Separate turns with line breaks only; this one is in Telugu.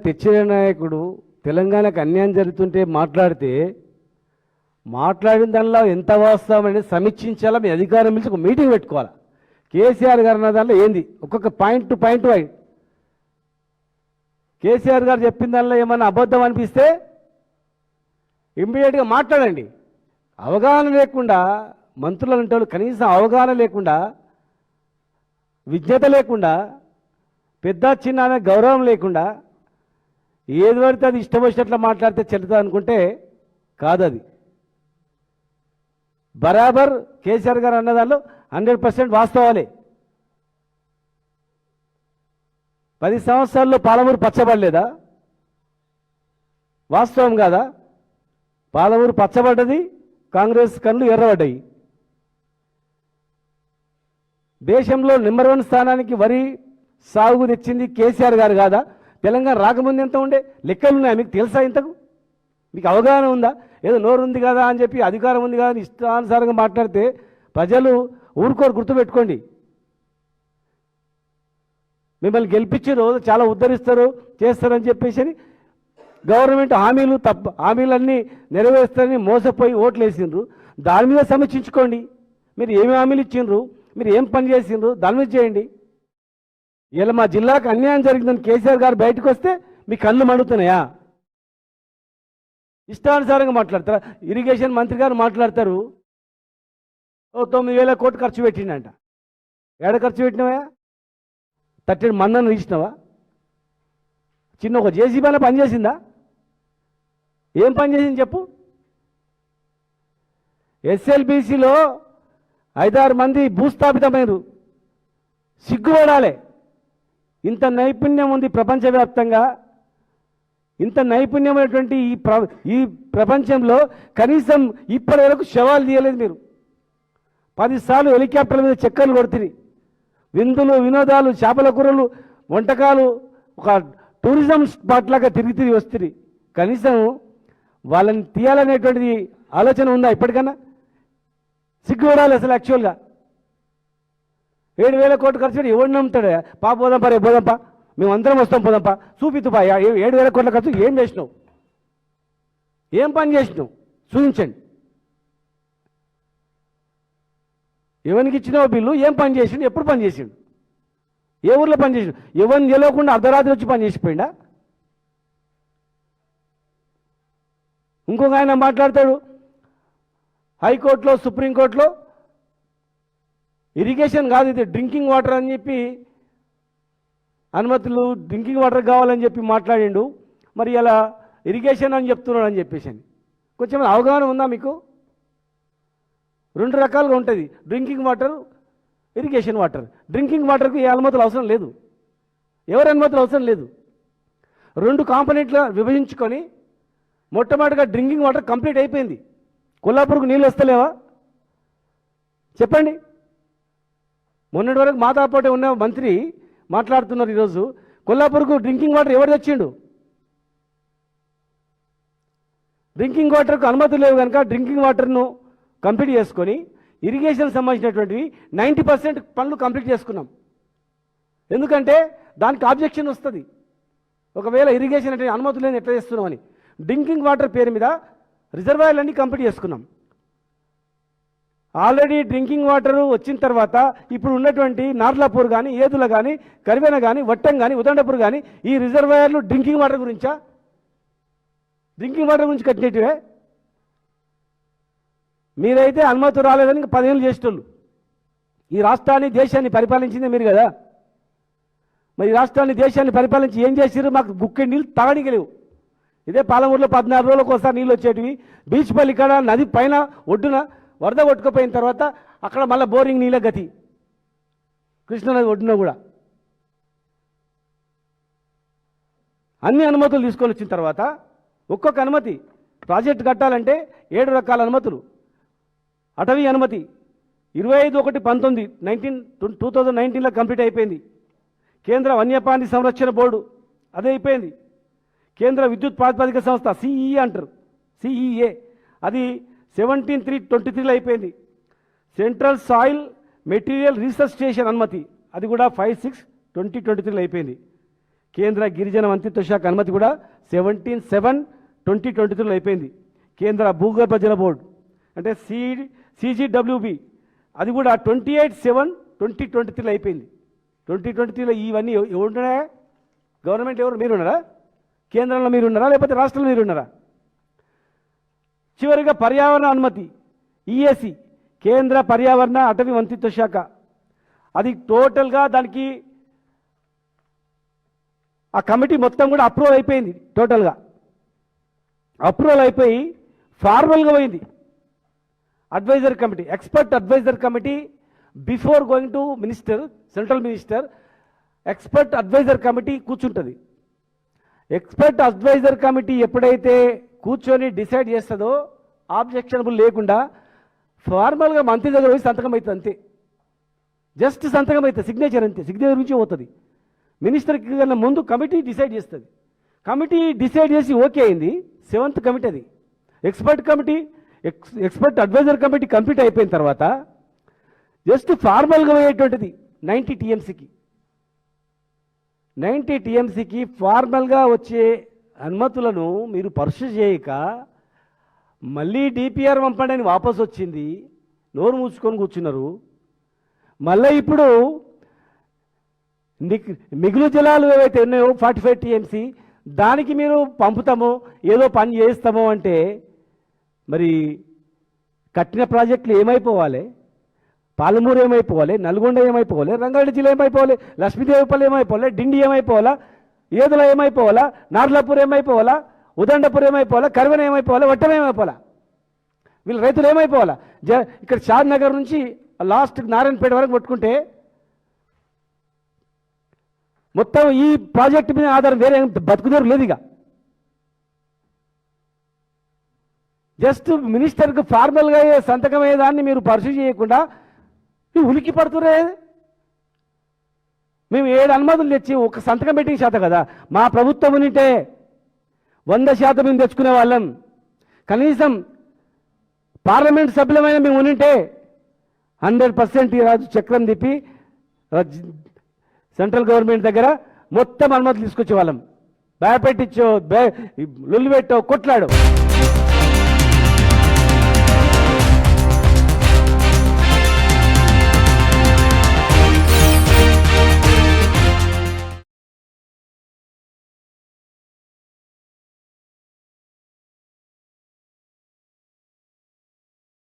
తెచ్చిన నాయకుడు తెలంగాణకు అన్యాయం జరుగుతుంటే మాట్లాడిన దానిలో ఎంత వాస్తవం అనేది సమీక్షించాలా, మీ అధికారం మించి ఒక మీటింగ్ పెట్టుకోవాలా. కేసీఆర్ గారు అన్న దానిలో ఏంది ఒక్కొక్క point to point wide KCR గారు చెప్పిన దానిలో ఏమన్నా అబద్ధం అనిపిస్తే ఇమ్మీడియట్గా మాట్లాడండి. అవగాహన లేకుండా మంత్రులు అంటే కనీసం అవగాహన లేకుండా, విజ్ఞత లేకుండా, పెద్ద చిన్న అనే గౌరవం లేకుండా ఏది పడితే అది ఇష్టం వచ్చినట్లు మాట్లాడితే చెల్లుతుంది అనుకుంటే కాదు. అది బరాబర్ కేసీఆర్ గారు అన్నదాల్లో 100% వాస్తవాలే. 10 సంవత్సరాల్లో పాలమూరు పచ్చబడలేదా? వాస్తవం కాదా? పాలమూరు పచ్చబడ్డది, కాంగ్రెస్ కళ్ళు ఎర్రబడ్డాయి. దేశంలో నెంబర్ 1 స్థానానికి వరి సాగు తెచ్చింది కేసీఆర్ గారు కాదా? తెలంగాణ రాకముందు ఎంత ఉండే లెక్కలు ఉన్నాయి మీకు తెలుసా? ఇంతకు మీకు అవగాహన ఉందా? ఏదో నోరు ఉంది కదా అని చెప్పి, అధికారం ఉంది కదా అని ఇష్టానుసారంగా మాట్లాడితే ప్రజలు ఊరుకోరు. గుర్తుపెట్టుకోండి, మిమ్మల్ని గెలిపించే రోజు చాలా ఉద్ధరిస్తారు చేస్తారని చెప్పేసి గవర్నమెంట్ హామీలన్నీ నెరవేరుస్తారని మోసపోయి ఓట్లు వేసిండ్రు. దాని మీద సమీక్షించుకోండి. మీరు ఏమి హామీలు ఇచ్చిండ్రు, మీరు ఏం పని చేసిండ్రు, దాని మీద చేయండి. ఇలా మా జిల్లాకు అన్యాయం జరిగిందని కేసీఆర్ గారు బయటకు వస్తే మీ కళ్ళు మండుతున్నాయా? ఇష్టానుసారంగా మాట్లాడతారా? ఇరిగేషన్ మంత్రి గారు మాట్లాడతారు, 9,000 కోట్లు ఖర్చు పెట్టిండంట. ఏడ ఖర్చు పెట్టినవా? 30 మందను తీసినవా? చిన్న ఒక జేసీబీ అనే పని చేసిందా? ఏం పని చేసింది చెప్పు? ఎస్ఎల్బీసీలో 5-6 మంది భూస్థాపితమైనరు. సిగ్గుపడాలి. ఇంత నైపుణ్యం ఉంది ప్రపంచవ్యాప్తంగా. ఇంత నైపుణ్యమైనటువంటి ఈ ప్రపంచంలో కనీసం ఇప్పటి వరకు శవాలు తీయలేదు మీరు. 10 సార్లు హెలికాప్టర్ల మీద చక్కర్లు కొడుతుంది. విందులు, వినోదాలు, చేపల కూరలు, వంటకాలు, ఒక టూరిజం స్పాట్ లాగా తిరిగి వస్తుంది. కనీసం వాళ్ళని తీయాలనేటువంటిది ఆలోచన ఉందా ఇప్పటికన్నా? సిగ్గుపడాలి అసలు. యాక్చువల్గా 7,000 కోట్లు ఖర్చు పెట్టి ఎవడు నమ్ముతాడు? పోదాంపా, రేపు పోదాంపా, మేము అందరం వస్తాం, పోదాంపా, చూపితుపా. 7,000 కోట్ల ఖర్చు ఏం చేసినావు? ఏం పని చేసినావు? చూపించండి. ఎవరికి ఇచ్చినావు బిల్లు? ఏం పని చేసిండు? ఎప్పుడు పని చేసిండు? ఏ ఊర్లో పని చేసిండు? ఎవరిని తెలియకుండా అర్ధరాత్రి వచ్చి పని చేసిపోయిందా? ఇంకొక ఆయన మాట్లాడతాడు, హైకోర్టులో, సుప్రీంకోర్టులో ఇరిగేషన్ కాదు ఇది డ్రింకింగ్ వాటర్ అని చెప్పి అనుమతులు, డ్రింకింగ్ వాటర్ కావాలని చెప్పి మాట్లాడిండు. మరి ఇలా ఇరిగేషన్ అని చెప్తున్నాడు అని చెప్పేసి కొంచెం అవగాహన ఉందా మీకు? 2 రకాలుగా ఉంటుంది, drinking water, irrigation water. Drinking వాటర్కి ఏ అనుమతులు అవసరం లేదు, ఎవరి అనుమతులు అవసరం లేదు. 2 కాంపోనెంట్గా విభజించుకొని మొట్టమొదటిగా డ్రింకింగ్ వాటర్ కంప్లీట్ అయిపోయింది. కొల్లాపూర్కు నీళ్ళు వస్తలేవా చెప్పండి? మొన్నటి వరకు మాతాపోటే ఉన్న మంత్రి మాట్లాడుతున్నారు. ఈరోజు కొల్లాపూర్కు డ్రింకింగ్ వాటర్ ఎవరు తెచ్చిండు? డ్రింకింగ్ వాటర్కు అనుమతులు లేవు కనుక డ్రింకింగ్ వాటర్ను కంప్లీట్ చేసుకొని ఇరిగేషన్ సంబంధించినటువంటివి 90% పనులు కంప్లీట్ చేసుకున్నాం. ఎందుకంటే దానికి ఆబ్జెక్షన్ వస్తుంది. ఒకవేళ ఇరిగేషన్ అంటే అనుమతులు లేని ఎట్లా చేస్తున్నామని డ్రింకింగ్ వాటర్ పేరు మీద రిజర్వాయర్లన్నీ కంప్లీట్ చేసుకున్నాం. ఆల్రెడీ డ్రింకింగ్ వాటర్ వచ్చిన తర్వాత ఇప్పుడు ఉన్నటువంటి నార్లాపూర్ కానీ, ఏదుల కానీ, కరివేన కానీ, వట్టం కానీ, ఉదండపూర్ కానీ ఈ రిజర్వాయర్లు డ్రింకింగ్ వాటర్ గురించా? డ్రింకింగ్ వాటర్ గురించి కట్టినట్టువే. మీరైతే అనుమతి రాలేదని 10 ఏళ్ళు చేసేటోళ్ళు. ఈ రాష్ట్రాన్ని, దేశాన్ని పరిపాలించిందే మీరు కదా. మరి ఈ రాష్ట్రాన్ని, దేశాన్ని పరిపాలించి ఏం చేసారు? మాకు గుక్కె నీళ్ళు తాగడానికి లేవు. ఇదే పాలమూరులో 14 రోజులకు ఒకసారి నీళ్ళు వచ్చేటివి. బీచ్ పల్లి ఇక్కడ నది పైన ఒడ్డున వరద కొట్టుకుపోయిన తర్వాత అక్కడ మళ్ళీ బోరింగ్ నీళ్ళ గతి. కృష్ణానది ఒడ్డున కూడా అన్ని అనుమతులు తీసుకొని వచ్చిన తర్వాత ఒక్కొక్క అనుమతి ప్రాజెక్టు కట్టాలంటే 7 రకాల అనుమతులు. అటవీ అనుమతి 25/1/2019లో కంప్లీట్ అయిపోయింది. కేంద్ర వన్యప్రాణి సంరక్షణ బోర్డు అదే అయిపోయింది. కేంద్ర విద్యుత్ ప్రాతిపదిక సంస్థ సిఈఏ అంటారు, సిఈఏ అది 17/3/23లో అయిపోయింది. Central soil material research station అనుమతి అది కూడా 5/6/2023లో అయిపోయింది. కేంద్ర గిరిజన మంత్రిత్వ శాఖ అనుమతి కూడా 17/7/2023లో అయిపోయింది. కేంద్ర భూగర్భ జల బోర్డు అంటే CGWB అది కూడా 28/7/2023లో అయిపోయింది. 2023లో ఇవన్నీ ఎవరున్నారా? గవర్నమెంట్ ఎవరు? మీరున్నారా? కేంద్రంలో మీరున్నారా లేకపోతే రాష్ట్రంలో మీరున్నారా? చివరిగా పర్యావరణ అనుమతి EAC కేంద్ర పర్యావరణ అటవీ మంత్రిత్వ శాఖ అది టోటల్గా దానికి ఆ కమిటీ మొత్తం కూడా అప్రూవల్ అయిపోయింది. టోటల్గా అప్రూవల్ అయిపోయి ఫార్మల్గా పోయింది. Advisor committee, expert advisor committee before going to minister, central minister expert advisor committee కూర్చుంటుంది. ఎక్స్పర్ట్ అడ్వైజర్ కమిటీ ఎప్పుడైతే కూర్చొని డిసైడ్ చేస్తుందో ఆబ్జెక్షనబుల్ లేకుండా ఫార్మల్గా మంత్రి దగ్గర పోయి సంతకం అవుతుంది అంతే. జస్ట్ సంతకం అవుతుంది, సిగ్నేచర్ అంతే, సిగ్నేచర్ నుంచి పోతుంది. మినిస్టర్కి కన్నా ముందు కమిటీ డిసైడ్ చేస్తుంది. కమిటీ డిసైడ్ చేసి ఓకే అయింది. 7th కమిటీ అది expert committee, expert advisor committee complete అయిపోయిన తర్వాత జస్ట్ ఫార్మల్గా పోయేటువంటిది 90 TMCకి. 90 TMCకి ఫార్మల్గా వచ్చే అనుమతులను మీరు పర్సూ చేయక మళ్ళీ DPR పంపండి అని వాపసు వచ్చింది. నోరు మూసుకొని కూర్చున్నారు. మళ్ళీ ఇప్పుడు మిగులు జలాలు ఏవైతే ఉన్నాయో 45 TMC దానికి మీరు పంపుతాము, ఏదో పని చేస్తాము అంటే మరి కట్టిన ప్రాజెక్టులు ఏమైపోవాలి? పాలమూరు ఏమైపోవాలి? నల్గొండ ఏమైపోవాలి? రంగారెడ్డి జిల్లా ఏమైపోవాలి? లక్ష్మీదేవిపల్లి ఏమైపోవాలి? డిండి ఏమైపోవాలా? ఏదుల ఏమైపోవాలా? నార్లాపూర్ ఏమైపోవాలా? ఉదండపూర్ ఏమైపోవాలా? కర్వెన ఏమైపోవాలా? వట్టం ఏమైపోవాలా? వీళ్ళు రైతులు ఏమైపోవాలా? ఇక్కడ షాద్ నగర్ నుంచి లాస్ట్ నారాయణపేట వరకు పట్టుకుంటే మొత్తం ఈ ప్రాజెక్టు మీద ఆధారం వేరే బతుకుదేరు లేదు. ఇక జస్ట్ మినిస్టర్కి ఫార్మల్గా సంతకం అయ్యేదాన్ని మీరు పర్సూ చేయకుండా ఉలికి పడుతురే. మేము 7 అనుమతులు తెచ్చి ఒక సంతకం పెట్టిన శాతం కదా. మా ప్రభుత్వం ఉంటే 100% మేము తెచ్చుకునే వాళ్ళం. కనీసం పార్లమెంట్ సభ్యులమైన మేము ఉంటే 100% ఈ రాజు చక్రం తిప్పి సెంట్రల్ గవర్నమెంట్ దగ్గర మొత్తం అనుమతులు తీసుకొచ్చే వాళ్ళం. భయపెట్టించో, లొల్లి పెట్టో, కొట్లాడు.